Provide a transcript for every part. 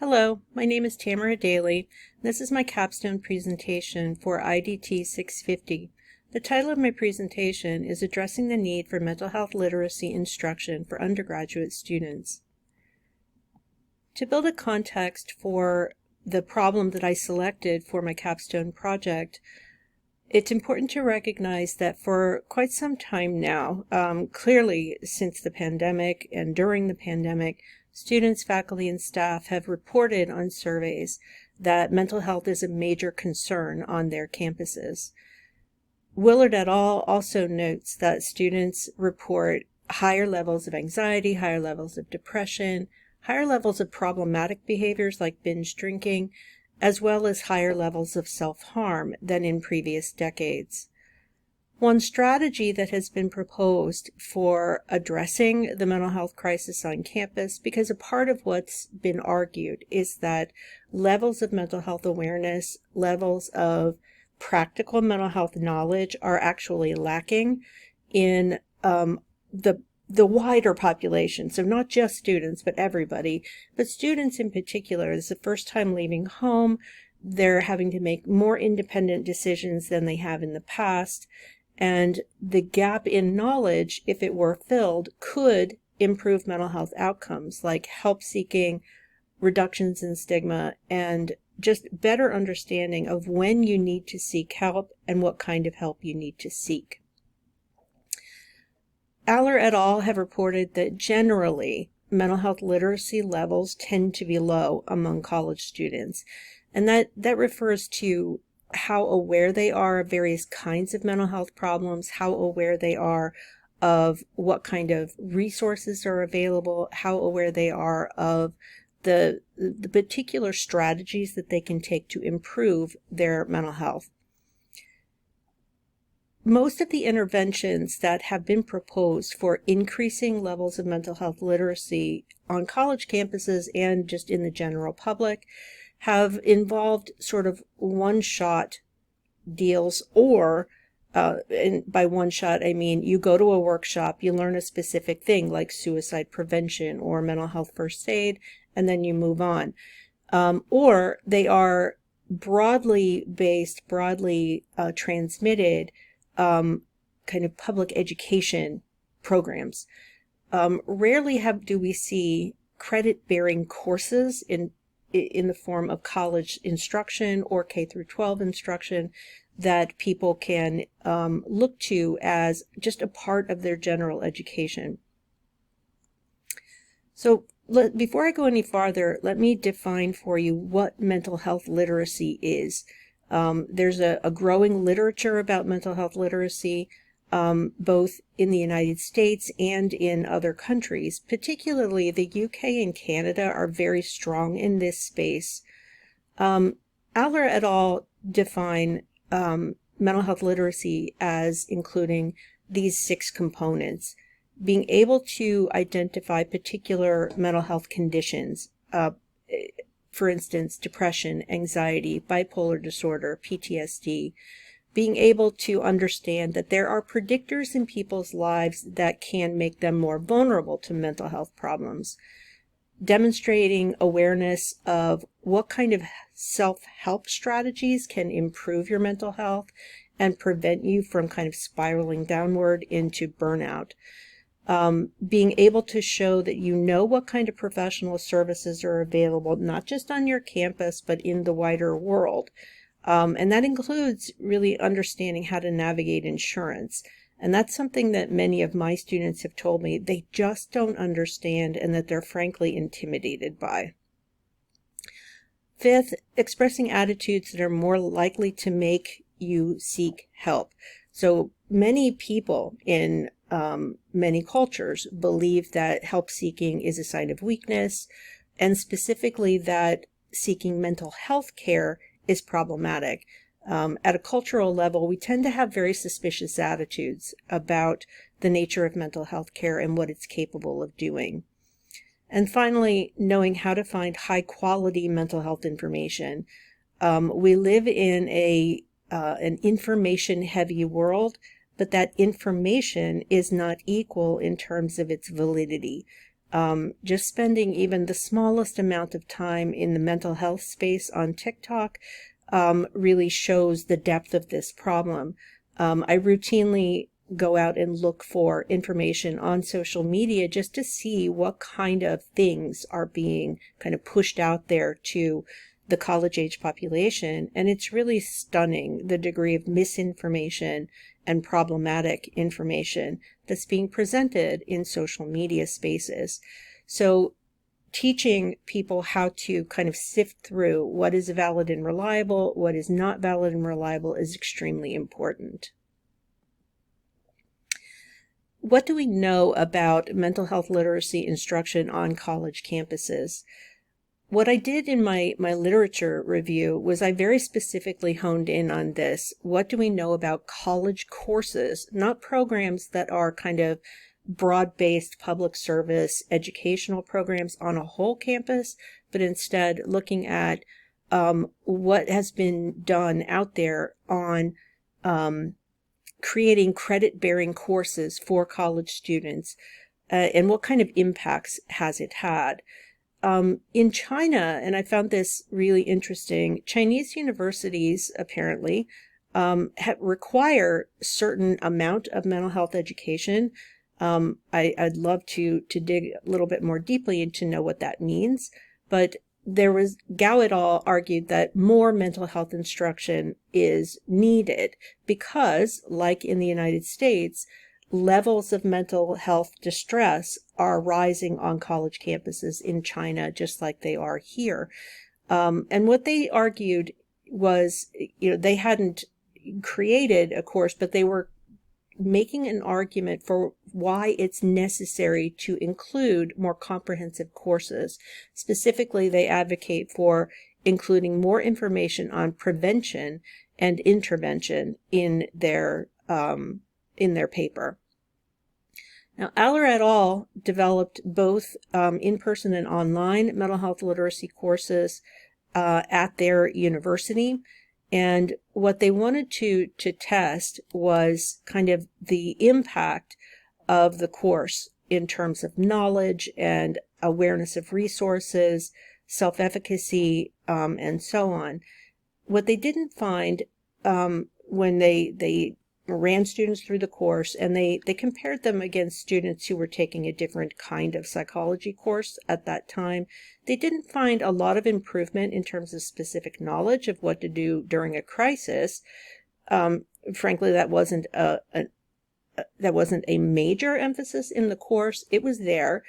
Hello, my name is Tamara Daly. This is my capstone presentation for IDT 650. The title of my presentation is Addressing the Need for Mental Health Literacy Instruction for Undergraduate Students. To build a context for the problem that I selected for my capstone project, it's important to recognize that for quite some time now, clearly since the pandemic and during the pandemic, students, faculty, and staff have reported on surveys that mental health is a major concern on their campuses. Willard et al. Also notes that students report higher levels of anxiety, higher levels of depression, higher levels of problematic behaviors like binge drinking, as well as higher levels of self-harm than in previous decades. One strategy that has been proposed for addressing the mental health crisis on campus, because a part of what's been argued is that levels of mental health awareness, levels of practical mental health knowledge are actually lacking in the wider population. So not just students, but everybody. But students in particular, it's the first time leaving home. They're having to make more independent decisions than they have in the past. And the gap in knowledge, if it were filled, could improve mental health outcomes like help seeking, reductions in stigma, and just better understanding of when you need to seek help and what kind of help you need to seek. Aller et al. Have reported that generally mental health literacy levels tend to be low among college students. And that refers to how aware they are of various kinds of mental health problems, how aware they are of what kind of resources are available, how aware they are of the particular strategies that they can take to improve their mental health. Most of the interventions that have been proposed for increasing levels of mental health literacy on college campuses and just in the general public have involved sort of one-shot deals, or and by one shot I mean you go to a workshop, you learn a specific thing like suicide prevention or mental health first aid, and then you move on. Or they are broadly based, broadly transmitted kind of public education programs. Rarely do we see credit-bearing courses in the form of college instruction or K through 12 instruction that people can look to as just a part of their general education. So before I go any farther, let me define for you what mental health literacy is. There's a growing literature about mental health literacy, both in the United States and in other countries. Particularly the UK and Canada are very strong in this space. Aller et al. Define mental health literacy as including these 6 components: being able to identify particular mental health conditions, for instance, depression, anxiety, bipolar disorder, PTSD, being able to understand that there are predictors in people's lives that can make them more vulnerable to mental health problems, demonstrating awareness of what kind of self-help strategies can improve your mental health and prevent you from kind of spiraling downward into burnout. Being able to show that you know what kind of professional services are available, not just on your campus, but in the wider world. And that includes really understanding how to navigate insurance. And that's something that many of my students have told me they just don't understand and that they're frankly intimidated by. 5th, expressing attitudes that are more likely to make you seek help. So many people in many cultures believe that help seeking is a sign of weakness, and specifically that seeking mental health care is problematic. At a cultural level, we tend to have very suspicious attitudes about the nature of mental health care and what it's capable of doing. And finally, knowing how to find high-quality mental health information. We live in an information-heavy world, but that information is not equal in terms of its validity. Just spending even the smallest amount of time in the mental health space on TikTok really shows the depth of this problem. I routinely go out and look for information on social media just to see what kind of things are being kind of pushed out there to the college-age population, and it's really stunning the degree of misinformation and problematic information that's being presented in social media spaces. So teaching people how to kind of sift through what is valid and reliable, what is not valid and reliable is extremely important. What do we know about mental health literacy instruction on college campuses? What I did in my literature review was I very specifically honed in on this. What do we know about college courses, not programs that are kind of broad-based public service educational programs on a whole campus, but instead looking at what has been done out there on creating credit-bearing courses for college students, and what kind of impacts has it had. In China, and I found this really interesting, Chinese universities apparently require certain amount of mental health education. I'd love to dig a little bit more deeply and to know what that means, but Gao et al. Argued that more mental health instruction is needed because, like in the United States, levels of mental health distress are rising on college campuses in China, just like they are here. And what they argued was, they hadn't created a course, but they were making an argument for why it's necessary to include more comprehensive courses. Specifically, they advocate for including more information on prevention and intervention in their paper. Now, Aller et al. Developed both in-person and online mental health literacy courses at their university. And what they wanted to test was kind of the impact of the course in terms of knowledge and awareness of resources, self-efficacy, and so on. What they didn't find when they ran students through the course, and they compared them against students who were taking a different kind of psychology course at that time, they didn't find a lot of improvement in terms of specific knowledge of what to do during a crisis. Frankly, that wasn't a major emphasis in the course. It was there,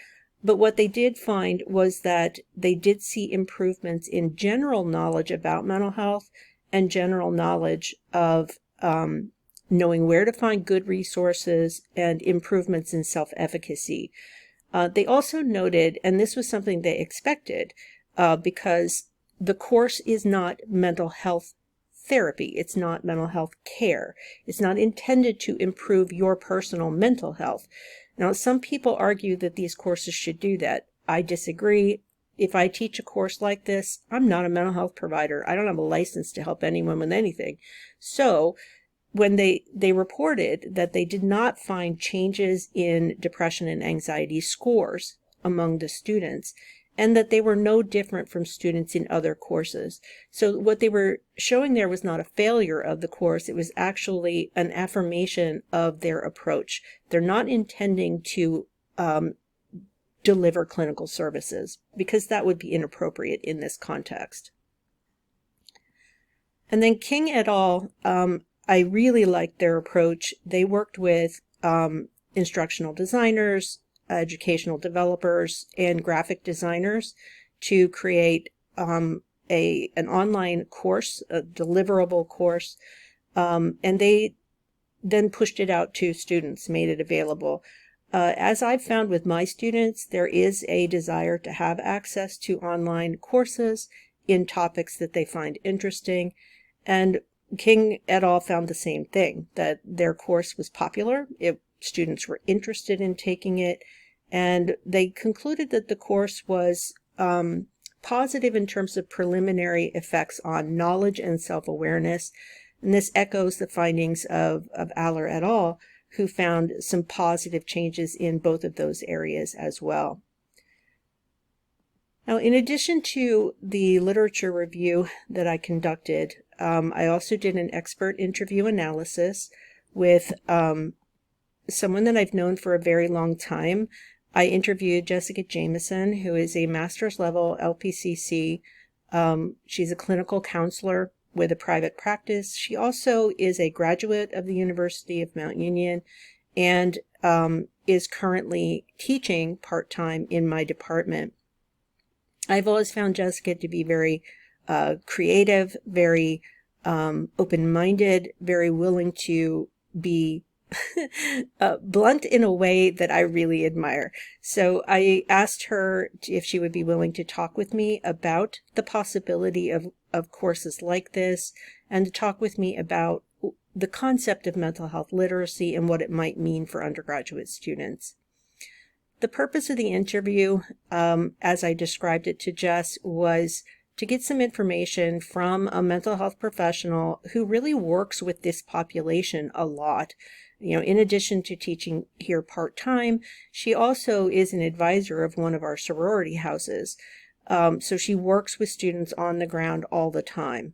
but what they did find was that they did see improvements in general knowledge about mental health and general knowledge of knowing where to find good resources and improvements in self-efficacy. They also noted, and this was something they expected, because the course is not mental health therapy. It's not mental health care. It's not intended to improve your personal mental health. Now, some people argue that these courses should do that. I disagree. If I teach a course like this, I'm not a mental health provider. I don't have a license to help anyone with anything. So when they reported that they did not find changes in depression and anxiety scores among the students, and that they were no different from students in other courses. So what they were showing there was not a failure of the course, it was actually an affirmation of their approach. They're not intending to deliver clinical services, because that would be inappropriate in this context. And then King et al., I really liked their approach. They worked with instructional designers, educational developers, and graphic designers to create an online course, a deliverable course, and they then pushed it out to students, made it available. As I've found with my students, there is a desire to have access to online courses in topics that they find interesting, and King et al. Found the same thing, that their course was popular, students were interested in taking it, and they concluded that the course was positive in terms of preliminary effects on knowledge and self-awareness. And this echoes the findings of Aller et al., who found some positive changes in both of those areas as well. Now, in addition to the literature review that I conducted, I also did an expert interview analysis with someone that I've known for a very long time. I interviewed Jessica Jameson, who is a master's level LPCC. She's a clinical counselor with a private practice. She also is a graduate of the University of Mount Union and is currently teaching part-time in my department. I've always found Jessica to be very creative, very open-minded, very willing to be blunt in a way that I really admire. So I asked her if she would be willing to talk with me about the possibility of courses like this, and to talk with me about the concept of mental health literacy and what it might mean for undergraduate students. The purpose of the interview, as I described it to Jess, was to get some information from a mental health professional who really works with this population a lot. You know, in addition to teaching here part-time, she also is an advisor of one of our sorority houses. So she works with students on the ground all the time.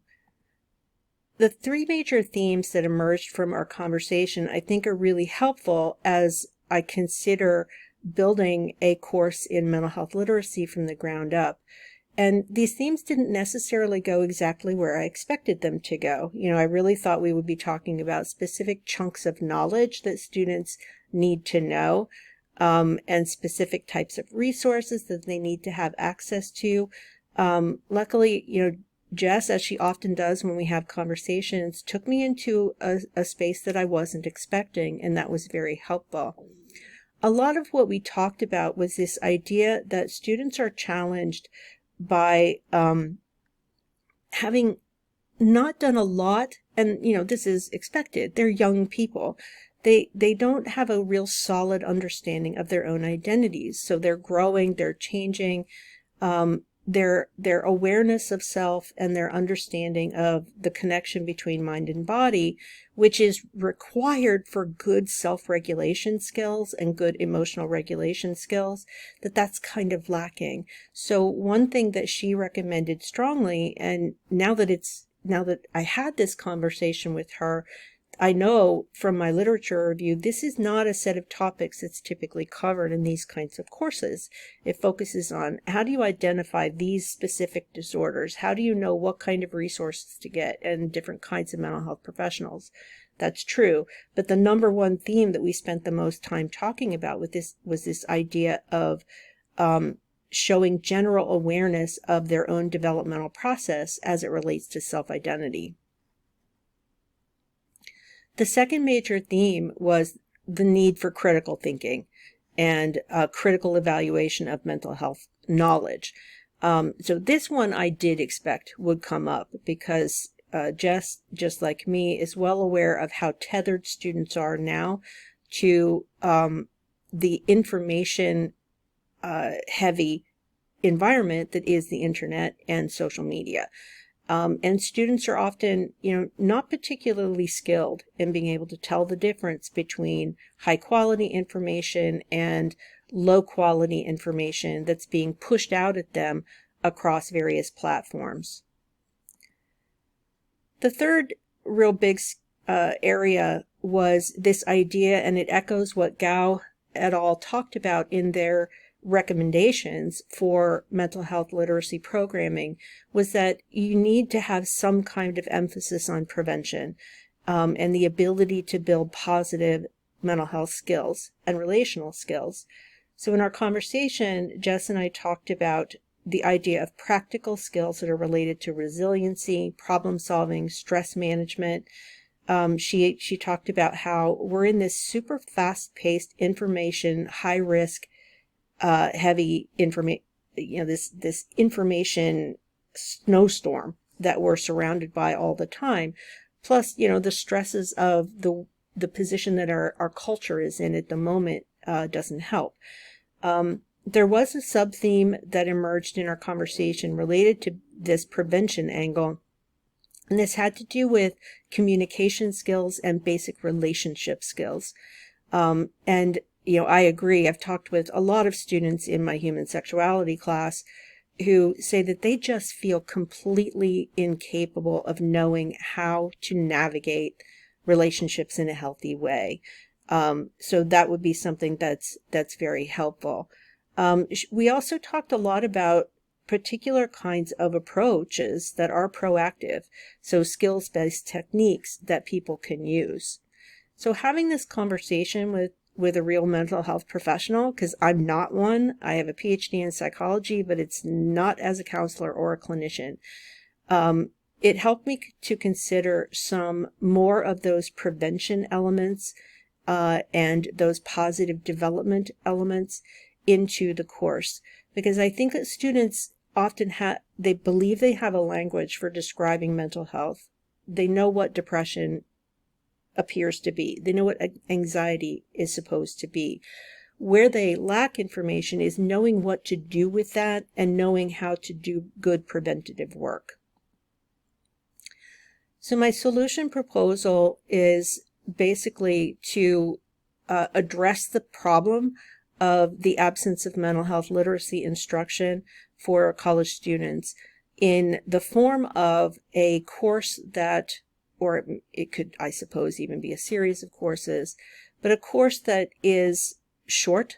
The three major themes that emerged from our conversation, I think, are really helpful as I consider building a course in mental health literacy from the ground up. And these themes didn't necessarily go exactly where I expected them to go. You know, I really thought we would be talking about specific chunks of knowledge that students need to know, and specific types of resources that they need to have access to. Luckily, you know, Jess, as she often does when we have conversations, took me into a space that I wasn't expecting, and that was very helpful. A lot of what we talked about was this idea that students are challenged by having not done a lot, and you know, this is expected. They're young people. They don't have a real solid understanding of their own identities. So they're growing, they're changing. Their awareness of self and their understanding of the connection between mind and body, which is required for good self-regulation skills and good emotional regulation skills, that's kind of lacking. So one thing that she recommended strongly, and now that I had this conversation with her, I know from my literature review, this is not a set of topics that's typically covered in these kinds of courses. It focuses on how do you identify these specific disorders? How do you know what kind of resources to get and different kinds of mental health professionals? That's true. But the number one theme that we spent the most time talking about with this was this idea of showing general awareness of their own developmental process as it relates to self-identity. The second major theme was the need for critical thinking and critical evaluation of mental health knowledge. So this one I did expect would come up because Jess, just like me, is well aware of how tethered students are now to the information heavy environment that is the internet and social media. And students are often, you know, not particularly skilled in being able to tell the difference between high quality information and low quality information that's being pushed out at them across various platforms. The third real big area was this idea, and it echoes what Gao et al. Talked about in their recommendations for mental health literacy programming, was that you need to have some kind of emphasis on prevention and the ability to build positive mental health skills and relational skills. So in our conversation, Jess and I talked about the idea of practical skills that are related to resiliency, problem solving, stress management. She talked about how we're in this super fast-paced information, high-risk, heavy information, you know, this information snowstorm that we're surrounded by all the time. Plus, you know, the stresses of the position that our culture is in at the moment doesn't help. There was a sub-theme that emerged in our conversation related to this prevention angle, and this had to do with communication skills and basic relationship skills. And you know, I agree. I've talked with a lot of students in my human sexuality class who say that they just feel completely incapable of knowing how to navigate relationships in a healthy way. So that would be something that's very helpful. We also talked a lot about particular kinds of approaches that are proactive, so skills-based techniques that people can use. So having this conversation with a real mental health professional, because I'm not one, I have a PhD in psychology, but it's not as a counselor or a clinician. It helped me to consider some more of those prevention elements and those positive development elements into the course, because I think that students often they believe they have a language for describing mental health. They know what depression appears to be. They know what anxiety is supposed to be. Where they lack information is knowing what to do with that and knowing how to do good preventative work. So my solution proposal is basically to address the problem of the absence of mental health literacy instruction for college students in the form of a course that, or it could, I suppose, even be a series of courses, but a course that is short,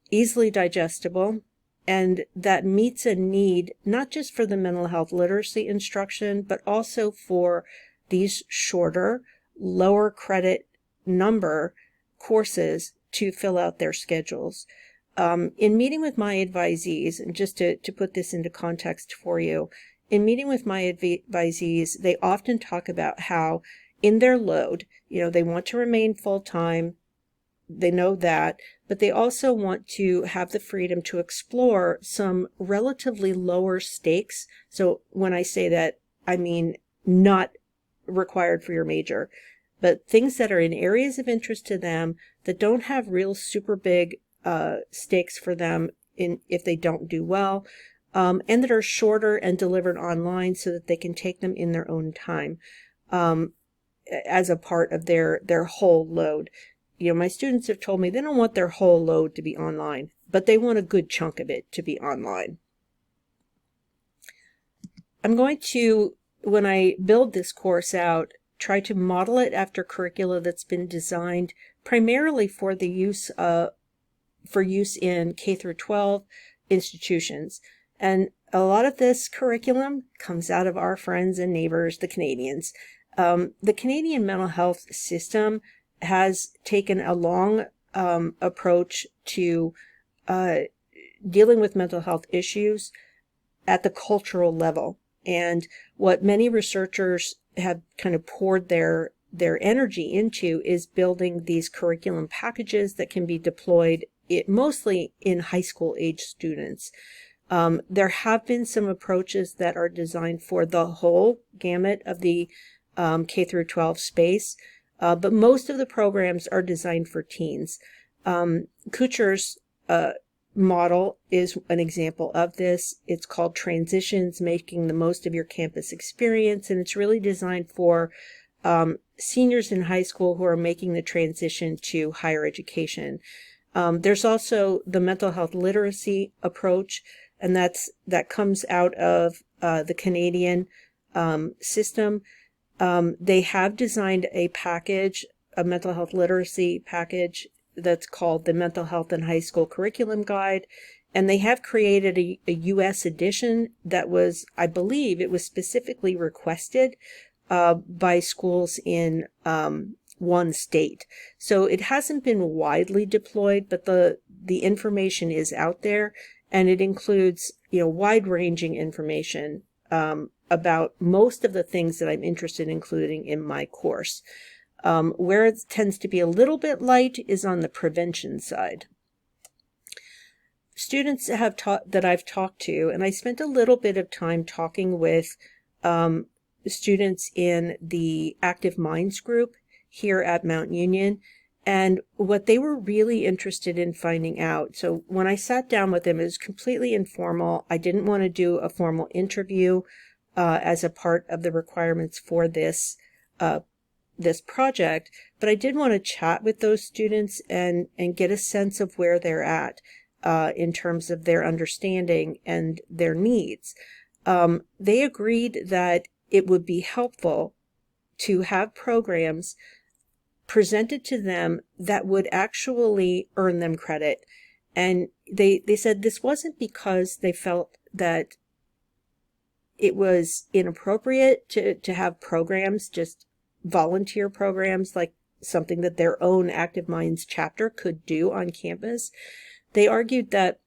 easily digestible, and that meets a need not just for the mental health literacy instruction, but also for these shorter, lower credit number courses to fill out their schedules. In meeting with my advisees, and just to put this into context for you, in meeting with my advisees, they often talk about how in their load, they want to remain full-time, they know that, but they also want to have the freedom to explore some relatively lower stakes. So when I say that, I mean not required for your major, but things that are in areas of interest to them that don't have real super big stakes for them if they don't do well, and that are shorter and delivered online so that they can take them in their own time as a part of their whole load. My students have told me they don't want their whole load to be online, but they want a good chunk of it to be online. I'm going to, when I build this course out, try to model it after curricula that's been designed primarily for the use in K through 12 institutions. And a lot of this curriculum comes out of our friends and neighbors, the Canadians. The Canadian mental health system has taken a long approach to dealing with mental health issues at the cultural level. And what many researchers have kind of poured their energy into is building these curriculum packages that can be deployed mostly in high school age students. There have been some approaches that are designed for the whole gamut of the K through 12 space, but most of the programs are designed for teens. Kuchar's model is an example of this. It's called Transitions, Making the Most of Your Campus Experience, and it's really designed for seniors in high school who are making the transition to higher education. There's also the mental health literacy approach, and that comes out of the Canadian system. They have designed a package, a mental health literacy package that's called the Mental Health in High School Curriculum Guide, and they have created a U.S. edition that was, I believe, it was specifically requested by schools in one state. So it hasn't been widely deployed, but the information is out there, and it includes wide-ranging information about most of the things that I'm interested in including in my course. Where it tends to be a little bit light is on the prevention side. Students that I've talked to, and I spent a little bit of time talking with students in the Active Minds group here at Mount Union, and what they were really interested in finding out. So when I sat down with them, it was completely informal. I didn't want to do a formal interview as a part of the requirements for this project, but I did want to chat with those students and get a sense of where they're at. in terms of their understanding and their needs. They agreed that it would be helpful to have programs presented to them that would actually earn them credit. And they said this wasn't because they felt that it was inappropriate to have programs, just volunteer programs, like something that their own Active Minds chapter could do on campus. They argued that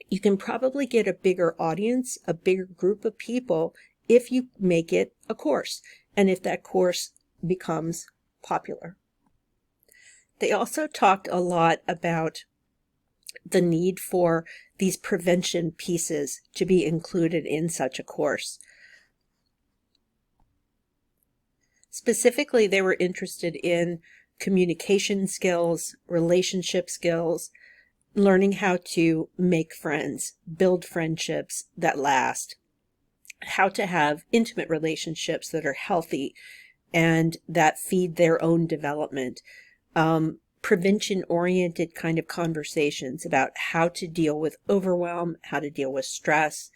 you can probably get a bigger audience, a bigger group of people, if you make it a course, and if that course becomes popular. They also talked a lot about the need for these prevention pieces to be included in such a course. Specifically, they were interested in communication skills, relationship skills, learning how to make friends, build friendships that last, how to have intimate relationships that are healthy and that feed their own development, prevention-oriented kind of conversations about how to deal with overwhelm, how to deal with stress,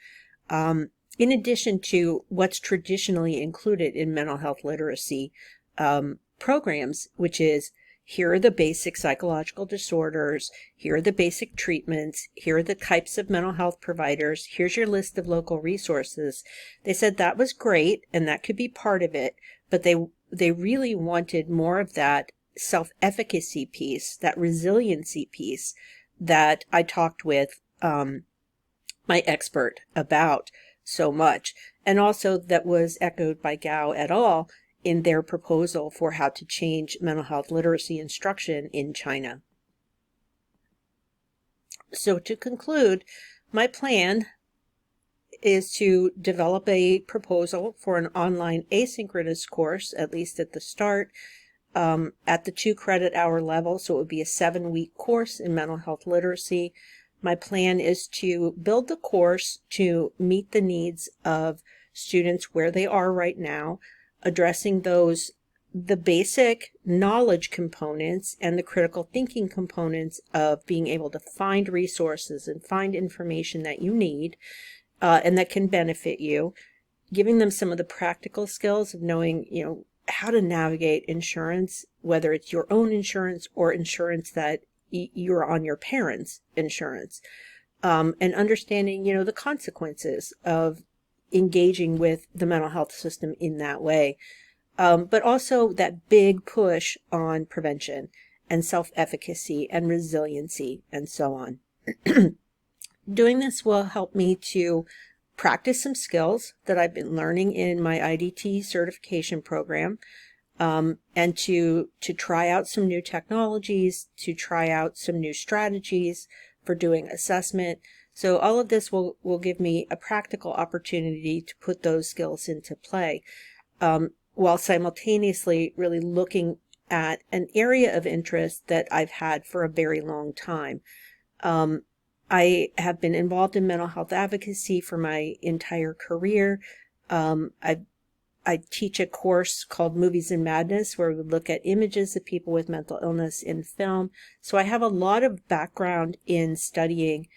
in addition to what's traditionally included in mental health literacy programs, which is here are the basic psychological disorders, here are the basic treatments, here are the types of mental health providers, here's your list of local resources. They said that was great and that could be part of it, but they really wanted more of that self-efficacy piece, that resiliency piece that I talked with my expert about so much, and also that was echoed by Gao et al. In their proposal for how to change mental health literacy instruction in China. So to conclude, my plan is to develop a proposal for an online asynchronous course, at least at the start, at the 2 credit hour level. So it would be a 7-week course in mental health literacy. My plan is to build the course to meet the needs of students where they are right now, addressing the basic knowledge components and the critical thinking components of being able to find resources and find information that you need and that can benefit you, giving them some of the practical skills of knowing, how to navigate insurance, whether it's your own insurance or insurance that you're on your parents' insurance, and understanding, the consequences of engaging with the mental health system in that way, but also that big push on prevention and self-efficacy and resiliency and so on. Doing this will help me to practice some skills that I've been learning in my IDT certification program, and to try out some new technologies, to try out some new strategies for doing assessment. So all of this will give me a practical opportunity to put those skills into play, while simultaneously really looking at an area of interest that I've had for a very long time. I have been involved in mental health advocacy for my entire career. I teach a course called Movies and Madness, where we look at images of people with mental illness in film. So I have a lot of background in studying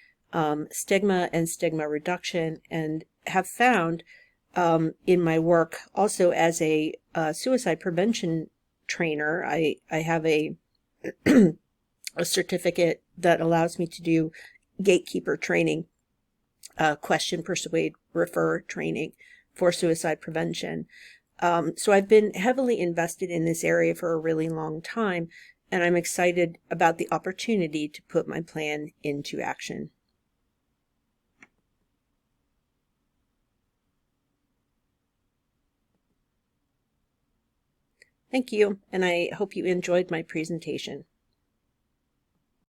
stigma and stigma reduction, and have found in my work also as a suicide prevention trainer, I have a a certificate that allows me to do gatekeeper training, question, persuade, refer training for suicide prevention. So I've been heavily invested in this area for a really long time, and I'm excited about the opportunity to put my plan into action. Thank you, and I hope you enjoyed my presentation.